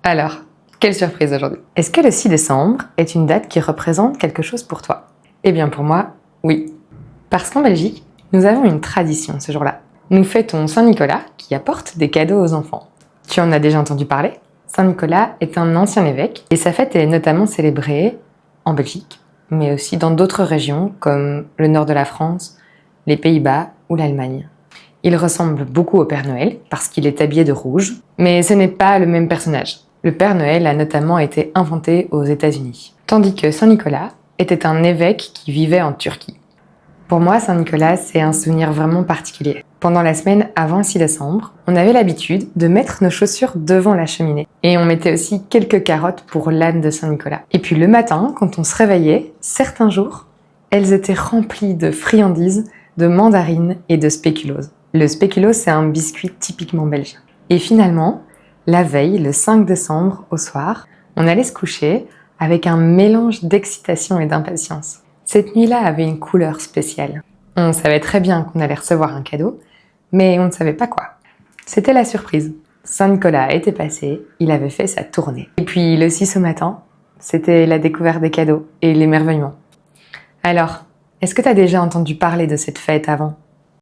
Alors, quelle surprise aujourd'hui! Est-ce que le 6 décembre est une date qui représente quelque chose pour toi? Eh bien pour moi, oui. Parce qu'en Belgique, nous avons une tradition ce jour-là. Nous fêtons Saint-Nicolas qui apporte des cadeaux aux enfants. Tu en as déjà entendu parler? Saint-Nicolas est un ancien évêque et sa fête est notamment célébrée en Belgique, mais aussi dans d'autres régions comme le nord de la France, les Pays-Bas ou l'Allemagne. Il ressemble beaucoup au Père Noël parce qu'il est habillé de rouge, mais ce n'est pas le même personnage. Le Père Noël a notamment été inventé aux États-Unis, tandis que Saint-Nicolas était un évêque qui vivait en Turquie. Pour moi, Saint-Nicolas, c'est un souvenir vraiment particulier. Pendant la semaine avant le 6 décembre, on avait l'habitude de mettre nos chaussures devant la cheminée. Et on mettait aussi quelques carottes pour l'âne de Saint-Nicolas. Et puis le matin, quand on se réveillait, certains jours, elles étaient remplies de friandises, de mandarines et de spéculoos. Le spéculoos, c'est un biscuit typiquement belge. Et finalement, la veille, le 5 décembre, au soir, on allait se coucher avec un mélange d'excitation et d'impatience. Cette nuit-là avait une couleur spéciale. On savait très bien qu'on allait recevoir un cadeau, mais on ne savait pas quoi. C'était la surprise. Saint-Nicolas était passé, il avait fait sa tournée. Et puis le 6 au matin, c'était la découverte des cadeaux et l'émerveillement. Alors, est-ce que tu as déjà entendu parler de cette fête avant ?